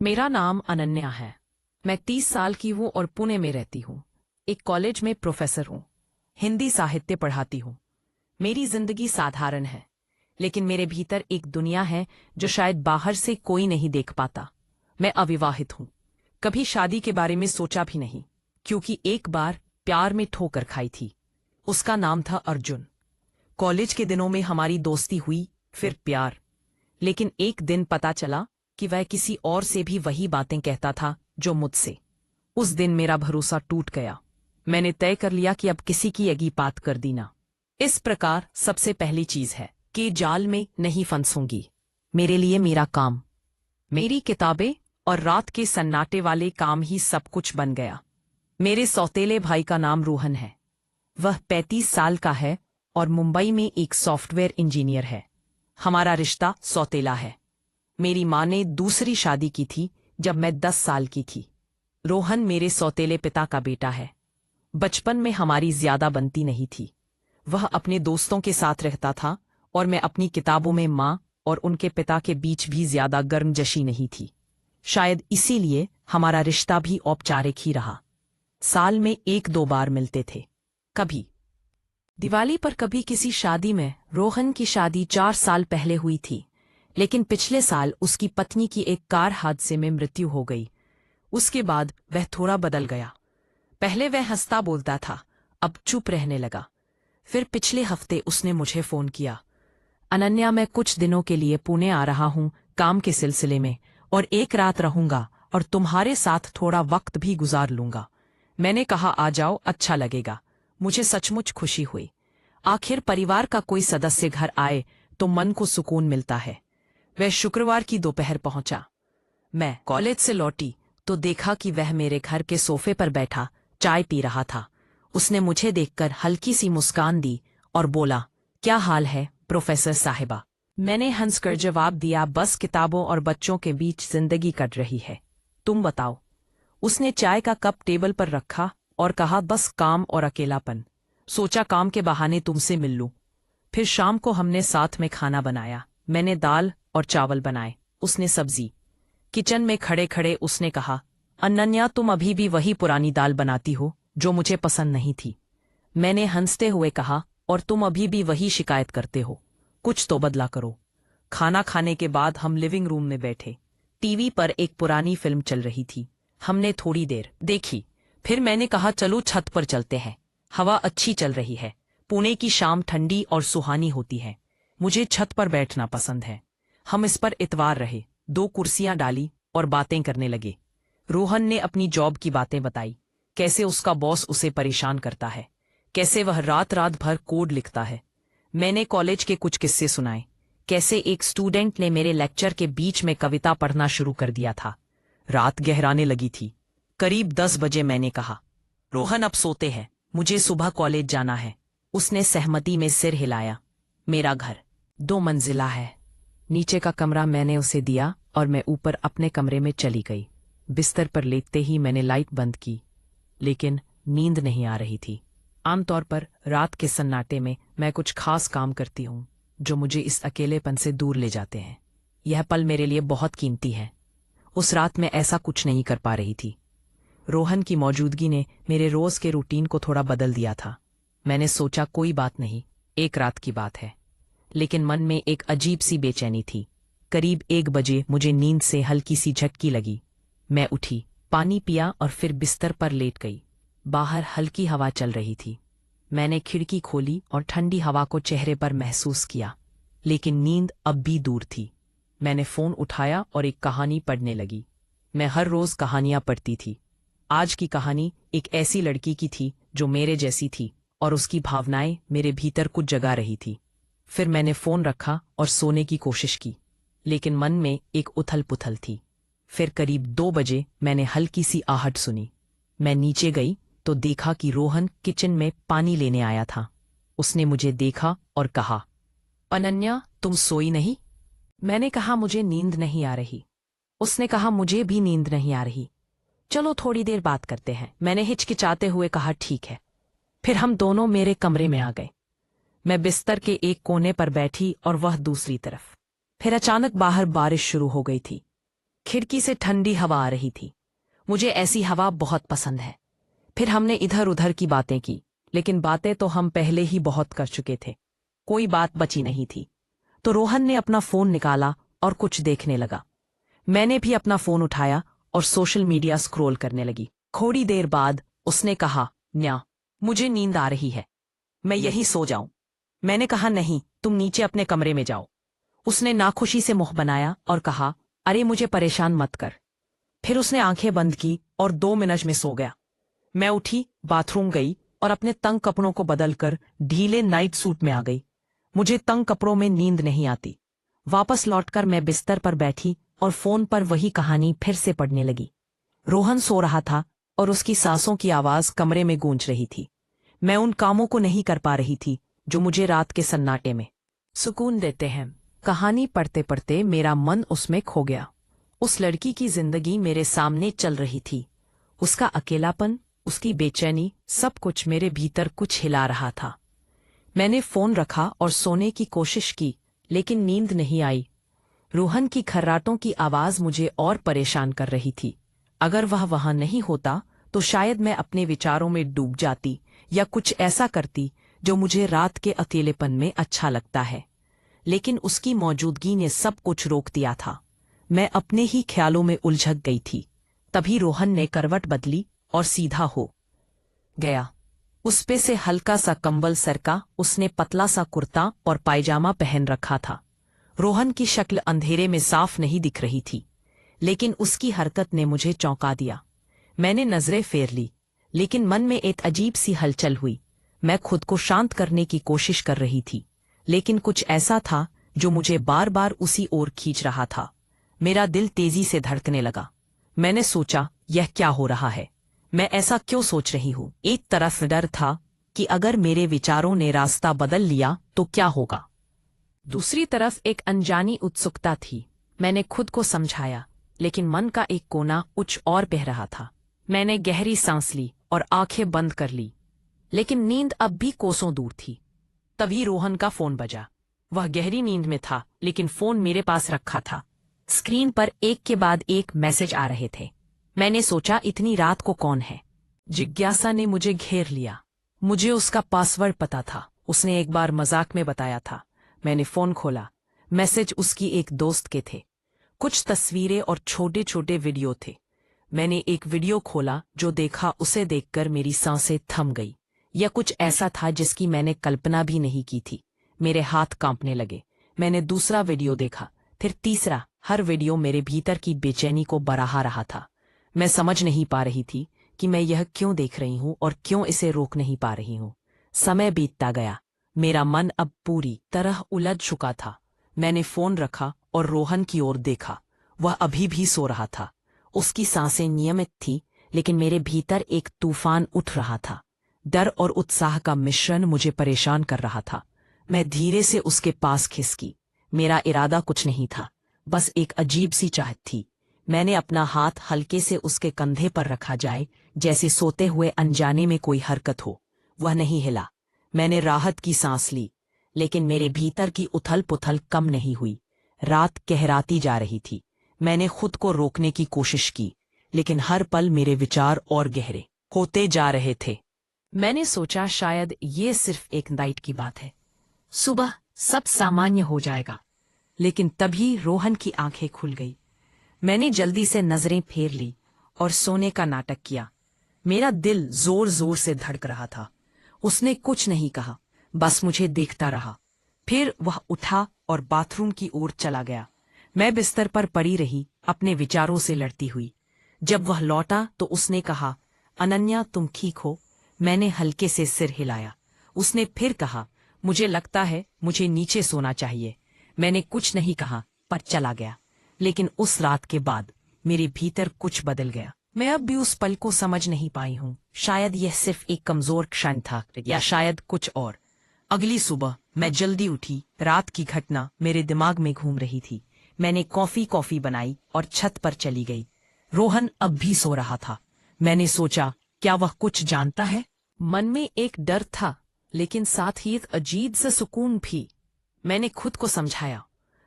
मेरा नाम अनन्या है। मैं 30 साल की हूँ और पुणे में रहती हूँ। एक कॉलेज में प्रोफेसर हूँ। हिंदी साहित्य पढ़ाती हूँ। मेरी जिंदगी साधारण है, लेकिन मेरे भीतर एक दुनिया है जो शायद बाहर से कोई नहीं देख पाता। मैं अविवाहित हूँ। कभी शादी के बारे में सोचा भी नहीं, क्योंकि एक बार प्यार में ठोकर खाई थी। उसका नाम था अर्जुन। कॉलेज के दिनों में हमारी दोस्ती हुई, फिर प्यार। लेकिन एक दिन पता चला कि वह किसी और से भी वही बातें कहता था जो मुझसे। उस दिन मेरा भरोसा टूट गया। मैंने तय कर लिया कि अब किसी की अगी बात कर दी ना। इस प्रकार सबसे पहली चीज है कि जाल में नहीं फंसूंगी। मेरे लिए मेरा काम, मेरी किताबें और रात के सन्नाटे वाले काम ही सब कुछ बन गया। मेरे सौतेले भाई का नाम रोहन है। वह 35 साल का है और मुंबई में एक सॉफ्टवेयर इंजीनियर है। हमारा रिश्ता सौतेला है। मेरी माँ ने दूसरी शादी की थी जब मैं 10 साल की थी। रोहन मेरे सौतेले पिता का बेटा है। बचपन में हमारी ज्यादा बनती नहीं थी। वह अपने दोस्तों के साथ रहता था और मैं अपनी किताबों में माँ और उनके पिता के बीच भी ज्यादा गर्मजशी नहीं थी। शायद इसीलिए हमारा रिश्ता भी औपचारिक ही रहा। साल में 1-2 बार मिलते थे, कभी दिवाली पर, कभी किसी शादी में। रोहन की शादी 4 साल पहले हुई थी, लेकिन पिछले साल उसकी पत्नी की एक कार हादसे में मृत्यु हो गई। उसके बाद वह थोड़ा बदल गया। पहले वह हंसता बोलता था, अब चुप रहने लगा। फिर पिछले हफ्ते उसने मुझे फोन किया, अनन्या, मैं कुछ दिनों के लिए पुणे आ रहा हूँ काम के सिलसिले में, और एक रात रहूंगा और तुम्हारे साथ थोड़ा वक्त भी गुजार लूंगा। मैंने कहा, आ जाओ, अच्छा लगेगा। मुझे सचमुच खुशी हुई। आखिर परिवार का कोई सदस्य घर आए तो मन को सुकून मिलता है। वह शुक्रवार की दोपहर पहुंचा। मैं कॉलेज से लौटी तो देखा कि वह मेरे घर के सोफे पर बैठा चाय पी रहा था। उसने मुझे देखकर हल्की सी मुस्कान दी और बोला, क्या हाल है प्रोफेसर साहिबा। मैंने हंसकर जवाब दिया, बस किताबों और बच्चों के बीच जिंदगी कट रही है। तुम बताओ। उसने चाय का कप टेबल पर रखा और कहा, बस काम और अकेलापन। सोचा काम के बहाने तुमसे मिल लूं। फिर शाम को हमने साथ में खाना बनाया। मैंने दाल और चावल बनाए, उसने सब्जी। किचन में खड़े खड़े उसने कहा, अनन्या, तुम अभी भी वही पुरानी दाल बनाती हो जो मुझे पसंद नहीं थी। मैंने हंसते हुए कहा, और तुम अभी भी वही शिकायत करते हो। कुछ तो बदला करो। खाना खाने के बाद हम लिविंग रूम में बैठे। टीवी पर एक पुरानी फिल्म चल रही थी। हमने थोड़ी देर देखी। फिर मैंने कहा, चलो छत पर चलते हैं। हवा अच्छी चल रही है। पुणे की शाम ठंडी और सुहानी होती है। मुझे छत पर बैठना पसंद है। हम इस पर इतवार रहे, 2 कुर्सियां डाली और बातें करने लगे। रोहन ने अपनी जॉब की बातें बताई, कैसे उसका बॉस उसे परेशान करता है, कैसे वह रात रात भर कोड लिखता है। मैंने कॉलेज के कुछ किस्से सुनाए, कैसे एक स्टूडेंट ने मेरे लेक्चर के बीच में कविता पढ़ना शुरू कर दिया था। रात गहराने लगी थी। करीब 10 बजे मैंने कहा, रोहन, अब सोते हैं, मुझे सुबह कॉलेज जाना है। उसने सहमति में सिर हिलाया। मेरा घर 2 मंजिला है। नीचे का कमरा मैंने उसे दिया और मैं ऊपर अपने कमरे में चली गई। बिस्तर पर लेटते ही मैंने लाइट बंद की, लेकिन नींद नहीं आ रही थी। आमतौर पर रात के सन्नाटे में मैं कुछ खास काम करती हूँ जो मुझे इस अकेलेपन से दूर ले जाते हैं। यह पल मेरे लिए बहुत कीमती है। उस रात मैं ऐसा कुछ नहीं कर पा रही थी। रोहन की मौजूदगी ने मेरे रोज के रूटीन को थोड़ा बदल दिया था। मैंने सोचा, कोई बात नहीं, एक रात की बात है। लेकिन मन में एक अजीब सी बेचैनी थी। करीब 1 बजे मुझे नींद से हल्की सी झटकी लगी। मैं उठी, पानी पिया और फिर बिस्तर पर लेट गई। बाहर हल्की हवा चल रही थी। मैंने खिड़की खोली और ठंडी हवा को चेहरे पर महसूस किया, लेकिन नींद अब भी दूर थी। मैंने फोन उठाया और एक कहानी पढ़ने लगी। मैं हर रोज कहानियां पढ़ती थी। आज की कहानी एक ऐसी लड़की की थी जो मेरे जैसी थी और उसकी भावनाएं मेरे भीतर कुछ जगा रही थी। फिर मैंने फोन रखा और सोने की कोशिश की, लेकिन मन में एक उथल पुथल थी। फिर करीब 2 बजे मैंने हल्की सी आहट सुनी। मैं नीचे गई तो देखा कि रोहन किचन में पानी लेने आया था। उसने मुझे देखा और कहा, अनन्या, तुम सोई नहीं? मैंने कहा, मुझे नींद नहीं आ रही। उसने कहा, मुझे भी नींद नहीं आ रही, चलो थोड़ी देर बात करते हैं। मैंने हिचकिचाते हुए कहा, ठीक है। फिर हम दोनों मेरे कमरे में आ गए। मैं बिस्तर के एक कोने पर बैठी और वह दूसरी तरफ। फिर अचानक बाहर बारिश शुरू हो गई थी। खिड़की से ठंडी हवा आ रही थी। मुझे ऐसी हवा बहुत पसंद है। फिर हमने इधर उधर की बातें की, लेकिन बातें तो हम पहले ही बहुत कर चुके थे। कोई बात बची नहीं थी। तो रोहन ने अपना फोन निकाला और कुछ देखने लगा। मैंने भी अपना फोन उठाया और सोशल मीडिया स्क्रॉल करने लगी। थोड़ी देर बाद उसने कहा, न्या, मुझे नींद आ रही है, मैं यहीं सो जाऊं। मैंने कहा, नहीं, तुम नीचे अपने कमरे में जाओ। उसने नाखुशी से मुंह बनाया और कहा, अरे मुझे परेशान मत कर। फिर उसने आंखें बंद की और 2 मिनट में सो गया। मैं उठी, बाथरूम गई और अपने तंग कपड़ों को बदलकर ढीले नाइट सूट में आ गई। मुझे तंग कपड़ों में नींद नहीं आती। वापस लौटकर मैं बिस्तर पर बैठी और फोन पर वही कहानी फिर से पढ़ने लगी। रोहन सो रहा था और उसकी सांसों की आवाज कमरे में गूंज रही थी। मैं उन कामों को नहीं कर पा रही थी जो मुझे रात के सन्नाटे में सुकून देते हैं। कहानी पढ़ते पढ़ते मेरा मन उसमें खो गया। उस लड़की की जिंदगी मेरे सामने चल रही थी। उसका अकेलापन, उसकी बेचैनी, सब कुछ मेरे भीतर कुछ हिला रहा था। मैंने फोन रखा और सोने की कोशिश की, लेकिन नींद नहीं आई। रोहन की खर्राटों की आवाज मुझे और परेशान कर रही थी। अगर वह वहां नहीं होता तो शायद मैं अपने विचारों में डूब जाती या कुछ ऐसा करती जो मुझे रात के अकेलेपन में अच्छा लगता है। लेकिन उसकी मौजूदगी ने सब कुछ रोक दिया था। मैं अपने ही ख्यालों में उलझ गई थी। तभी रोहन ने करवट बदली और सीधा हो गया। उस पे से हल्का सा कंबल सरका। उसने पतला सा कुर्ता और पायजामा पहन रखा था। रोहन की शक्ल अंधेरे में साफ नहीं दिख रही थी, लेकिन उसकी हरकत ने मुझे चौंका दिया। मैंने नजरें फेर ली, लेकिन मन में एक अजीब सी हलचल हुई। मैं खुद को शांत करने की कोशिश कर रही थी, लेकिन कुछ ऐसा था जो मुझे बार बार उसी ओर खींच रहा था। मेरा दिल तेजी से धड़कने लगा। मैंने सोचा, यह क्या हो रहा है? मैं ऐसा क्यों सोच रही हूं? एक तरफ डर था कि अगर मेरे विचारों ने रास्ता बदल लिया तो क्या होगा। दूसरी तरफ एक अनजानी उत्सुकता थी। मैंने खुद को समझाया, लेकिन मन का एक कोना कुछ और बह रहा था। मैंने गहरी सांस ली और आंखें बंद कर ली, लेकिन नींद अब भी कोसों दूर थी। तभी रोहन का फोन बजा। वह गहरी नींद में था, लेकिन फोन मेरे पास रखा था। स्क्रीन पर एक के बाद एक मैसेज आ रहे थे। मैंने सोचा, इतनी रात को कौन है? जिज्ञासा ने मुझे घेर लिया। मुझे उसका पासवर्ड पता था। उसने एक बार मजाक में बताया था। मैंने फोन खोला। मैसेज उसकी एक दोस्त के थे। कुछ तस्वीरें और छोटे छोटे वीडियो थे। मैंने एक वीडियो खोला। जो देखा उसे देखकर मेरी सांसें थम गई। यह कुछ ऐसा था जिसकी मैंने कल्पना भी नहीं की थी। मेरे हाथ कांपने लगे। मैंने दूसरा वीडियो देखा, फिर तीसरा। हर वीडियो मेरे भीतर की बेचैनी को बढ़ा रहा था। मैं समझ नहीं पा रही थी कि मैं यह क्यों देख रही हूं और क्यों इसे रोक नहीं पा रही हूं। समय बीतता गया। मेरा मन अब पूरी तरह उलझ चुका था। मैंने फोन रखा और रोहन की ओर देखा। वह अभी भी सो रहा था। उसकी सांसें नियमित थीं, लेकिन मेरे भीतर एक तूफान उठ रहा था। डर और उत्साह का मिश्रण मुझे परेशान कर रहा था। मैं धीरे से उसके पास खिसकी। मेरा इरादा कुछ नहीं था, बस एक अजीब सी चाहत थी। मैंने अपना हाथ हल्के से उसके कंधे पर रखा, जाए जैसे सोते हुए अनजाने में कोई हरकत हो। वह नहीं हिला। मैंने राहत की सांस ली, लेकिन मेरे भीतर की उथल पुथल कम नहीं हुई। रात गहराती जा रही थी। मैंने खुद को रोकने की कोशिश की, लेकिन हर पल मेरे विचार और गहरे होते जा रहे थे। मैंने सोचा, शायद ये सिर्फ एक नाइट की बात है, सुबह सब सामान्य हो जाएगा। लेकिन तभी रोहन की आंखें खुल गई। मैंने जल्दी से नजरें फेर ली और सोने का नाटक किया। मेरा दिल जोर जोर से धड़क रहा था। उसने कुछ नहीं कहा, बस मुझे देखता रहा। फिर वह उठा और बाथरूम की ओर चला गया। मैं बिस्तर पर पड़ी रही, अपने विचारों से लड़ती हुई। जब वह लौटा तो उसने कहा, अनन्या, तुम ठीक हो? मैंने हल्के से सिर हिलाया। उसने फिर कहा, मुझे लगता है मुझे नीचे सोना चाहिए। मैंने कुछ नहीं कहा, पर चला गया। लेकिन उस रात के बाद मेरे भीतर कुछ बदल गया। मैं अब भी उस पल को समझ नहीं पाई हूँ। शायद यह सिर्फ एक कमजोर क्षण था, या शायद कुछ और। अगली सुबह मैं जल्दी उठी। रात की घटना मेरे दिमाग में घूम रही थी। मैंने कॉफी बनाई और छत पर चली गई। रोहन अब भी सो रहा था। मैंने सोचा, क्या वह कुछ जानता है? मन में एक डर था, लेकिन साथ ही एक अजीब सा सुकून भी। मैंने खुद को समझाया,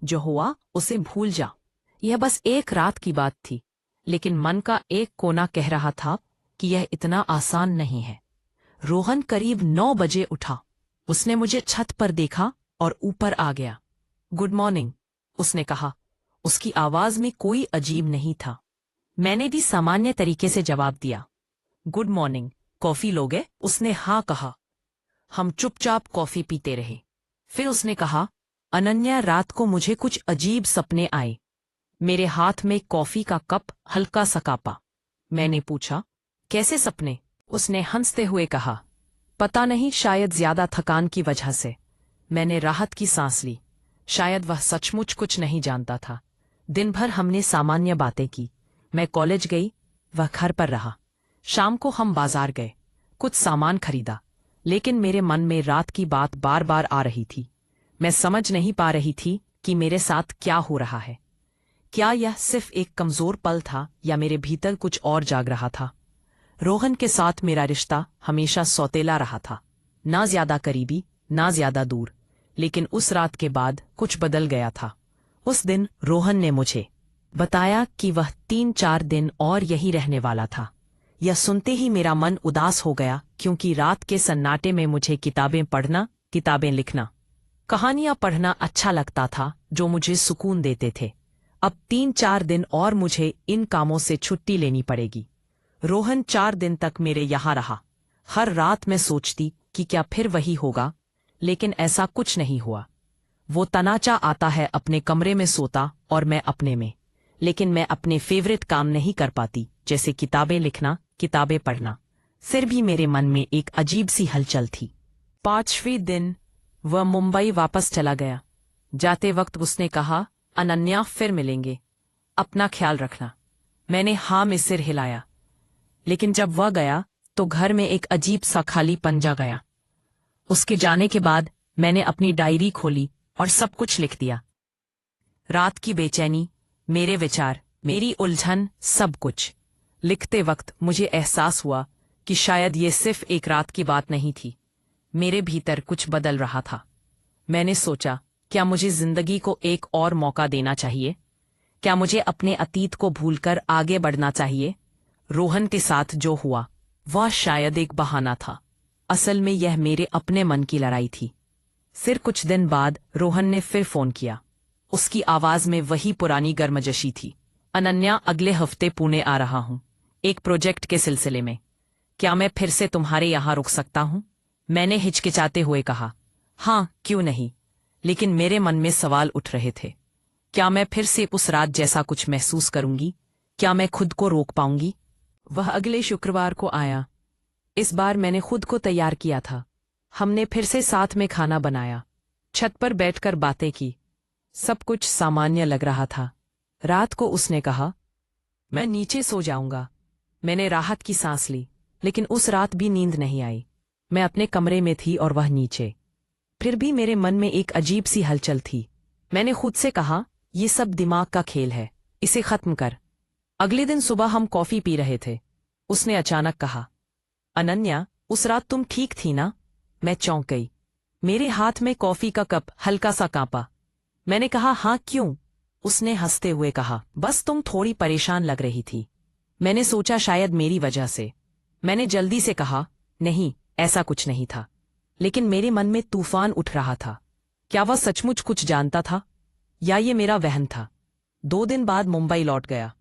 जो हुआ उसे भूल जा। यह बस एक रात की बात थी, लेकिन मन का एक कोना कह रहा था कि यह इतना आसान नहीं है। रोहन करीब 9 बजे उठा। उसने मुझे छत पर देखा और ऊपर आ गया। गुड मॉर्निंग, उसने कहा। उसकी आवाज में कोई अजीब नहीं था। मैंने भी सामान्य तरीके से जवाब दिया, गुड मॉर्निंग, कॉफी लोगे? उसने हाँ कहा। हम चुपचाप कॉफी पीते रहे। फिर उसने कहा, अनन्या, रात को मुझे कुछ अजीब सपने आए। मेरे हाथ में कॉफी का कप हल्का सा कांपा। मैंने पूछा, कैसे सपने? उसने हंसते हुए कहा, पता नहीं, शायद ज्यादा थकान की वजह से। मैंने राहत की सांस ली। शायद वह सचमुच कुछ नहीं जानता था। दिन भर हमने सामान्य बातें की। मैं कॉलेज गई, वह घर पर रहा। शाम को हम बाजार गए, कुछ सामान खरीदा, लेकिन मेरे मन में रात की बात बार बार आ रही थी। मैं समझ नहीं पा रही थी कि मेरे साथ क्या हो रहा है। क्या यह सिर्फ एक कमजोर पल था या मेरे भीतर कुछ और जाग रहा था? रोहन के साथ मेरा रिश्ता हमेशा सौतेला रहा था, ना ज्यादा करीबी ना ज्यादा दूर। लेकिन उस रात के बाद कुछ बदल गया था। उस दिन रोहन ने मुझे बताया कि वह 3-4 दिन और यही रहने वाला था। यह सुनते ही मेरा मन उदास हो गया, क्योंकि रात के सन्नाटे में मुझे किताबें पढ़ना, किताबें लिखना, कहानियां पढ़ना अच्छा लगता था, जो मुझे सुकून देते थे। अब 3-4 दिन और मुझे इन कामों से छुट्टी लेनी पड़ेगी। रोहन 4 दिन तक मेरे यहाँ रहा। हर रात मैं सोचती कि क्या फिर वही होगा, लेकिन ऐसा कुछ नहीं हुआ। वो तनाचा आता है, अपने कमरे में सोता और मैं अपने में। लेकिन मैं अपने फेवरेट काम नहीं कर पाती, जैसे किताबें लिखना, किताबें पढ़ना। फिर भी मेरे मन में एक अजीब सी हलचल थी। 5वें दिन वह मुंबई वापस चला गया। जाते वक्त उसने कहा, अनन्या, फिर मिलेंगे, अपना ख्याल रखना। मैंने हाँ में सिर हिलाया। लेकिन जब वह गया तो घर में एक अजीब सा खालीपन जा गया। उसके जाने के बाद मैंने अपनी डायरी खोली और सब कुछ लिख दिया। रात की बेचैनी, मेरे विचार, मेरी उलझन, सब कुछ। लिखते वक्त मुझे एहसास हुआ कि शायद ये सिर्फ एक रात की बात नहीं थी। मेरे भीतर कुछ बदल रहा था। मैंने सोचा, क्या मुझे जिंदगी को एक और मौका देना चाहिए? क्या मुझे अपने अतीत को भूलकर आगे बढ़ना चाहिए? रोहन के साथ जो हुआ वह शायद एक बहाना था। असल में यह मेरे अपने मन की लड़ाई थी। फिर कुछ दिन बाद रोहन ने फिर फोन किया। उसकी आवाज में वही पुरानी गर्मजोशी थी। अनन्या, अगले हफ्ते पुणे आ रहा हूं, एक प्रोजेक्ट के सिलसिले में। क्या मैं फिर से तुम्हारे यहां रुक सकता हूं? मैंने हिचकिचाते हुए कहा, हाँ, क्यों नहीं। लेकिन मेरे मन में सवाल उठ रहे थे। क्या मैं फिर से उस रात जैसा कुछ महसूस करूंगी? क्या मैं खुद को रोक पाऊंगी? वह अगले शुक्रवार को आया। इस बार मैंने खुद को तैयार किया था। हमने फिर से साथ में खाना बनाया, छत पर बैठकर बातें की। सब कुछ सामान्य लग रहा था। रात को उसने कहा, मैं नीचे सो जाऊंगा। मैंने राहत की सांस ली, लेकिन उस रात भी नींद नहीं आई। मैं अपने कमरे में थी और वह नीचे। फिर भी मेरे मन में एक अजीब सी हलचल थी। मैंने खुद से कहा, ये सब दिमाग का खेल है, इसे खत्म कर। अगले दिन सुबह हम कॉफी पी रहे थे। उसने अचानक कहा, अनन्या, उस रात तुम ठीक थी ना? मैं चौंक गई। मेरे हाथ में कॉफी का कप हल्का सा कांपा। मैंने कहा, हाँ, क्यों? उसने हंसते हुए कहा, बस तुम थोड़ी परेशान लग रही थी। मैंने सोचा शायद मेरी वजह से। मैंने जल्दी से कहा, नहीं, ऐसा कुछ नहीं था। लेकिन मेरे मन में तूफान उठ रहा था। क्या वह सचमुच कुछ जानता था, या ये मेरा वहम था? 2 दिन बाद मुंबई लौट गया।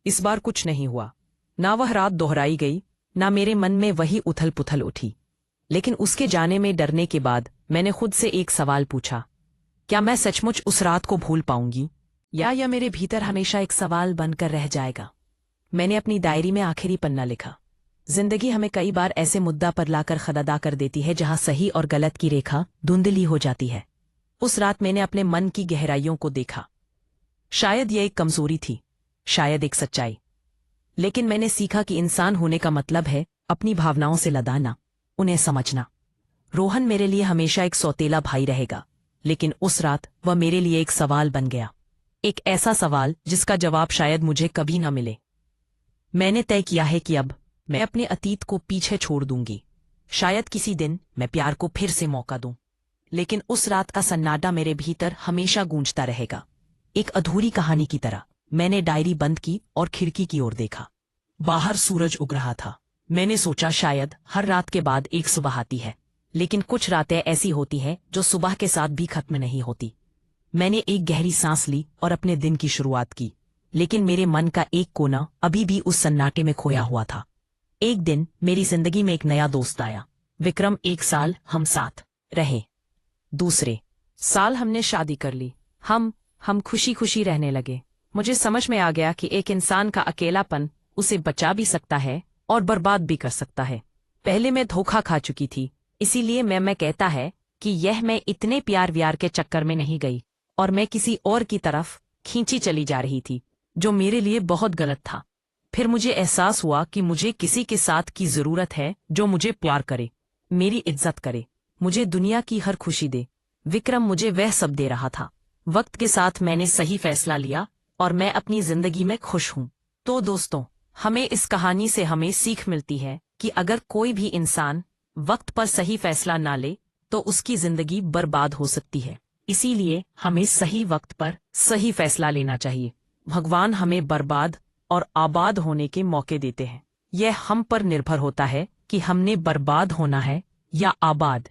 इस बार कुछ नहीं हुआ। ना वह रात दोहराई गई, ना मेरे मन में वही उथल पुथल उठी। लेकिन उसके जाने में डरने के बाद मैंने खुद से एक सवाल पूछा, क्या मैं सचमुच उस रात को भूल पाऊंगी, या यह मेरे भीतर हमेशा एक सवाल बनकर रह जाएगा? मैंने अपनी डायरी में आखिरी पन्ना लिखा। जिंदगी हमें कई बार ऐसे मुद्दा पर लाकर खददा कर देती है जहां सही और गलत की रेखा धुंधली हो जाती है। उस रात मैंने अपने मन की गहराइयों को देखा। शायद यह एक कमजोरी थी, शायद एक सच्चाई। लेकिन मैंने सीखा कि इंसान होने का मतलब है अपनी भावनाओं से लदाना, उन्हें समझना। रोहन मेरे लिए हमेशा एक सौतेला भाई रहेगा, लेकिन उस रात वह मेरे लिए एक सवाल बन गया। एक ऐसा सवाल जिसका जवाब शायद मुझे कभी न मिले। मैंने तय किया है कि अब मैं अपने अतीत को पीछे छोड़ दूंगी। शायद किसी दिन मैं प्यार को फिर से मौका दूं, लेकिन उस रात का सन्नाटा मेरे भीतर हमेशा गूंजता रहेगा, एक अधूरी कहानी की तरह। मैंने डायरी बंद की और खिड़की की ओर देखा। बाहर सूरज उग रहा था। मैंने सोचा शायद हर रात के बाद एक सुबह आती है, लेकिन कुछ रातें ऐसी होती हैं जो सुबह के साथ भी खत्म नहीं होती। मैंने एक गहरी सांस ली और अपने दिन की शुरुआत की, लेकिन मेरे मन का एक कोना अभी भी उस सन्नाटे में खोया हुआ था। एक दिन मेरी जिंदगी में एक नया दोस्त आया, विक्रम। 1 साल हम साथ रहे। दूसरे साल हमने शादी कर ली। हम खुशी खुशी रहने लगे। मुझे समझ में आ गया कि एक इंसान का अकेलापन उसे बचा भी सकता है और बर्बाद भी कर सकता है। पहले मैं धोखा खा चुकी थी, इसीलिए मैं कहता है कि मैं इतने प्यार व्यार के चक्कर में नहीं गई, और मैं किसी और की तरफ खींची चली जा रही थी, जो मेरे लिए बहुत गलत था। फिर मुझे एहसास हुआ कि मुझे किसी के साथ की जरूरत है जो मुझे प्यार करे, मेरी इज्जत करे, मुझे दुनिया की हर खुशी दे। विक्रम मुझे वह सब दे रहा था। वक्त के साथ मैंने सही फैसला लिया और मैं अपनी जिंदगी में खुश हूँ। तो दोस्तों, हमें इस कहानी से हमें सीख मिलती है कि अगर कोई भी इंसान वक्त पर सही फैसला ना ले तो उसकी जिंदगी बर्बाद हो सकती है। इसीलिए हमें सही वक्त पर सही फैसला लेना चाहिए। भगवान हमें बर्बाद और आबाद होने के मौके देते हैं। यह हम पर निर्भर होता है कि हमने बर्बाद होना है या आबाद।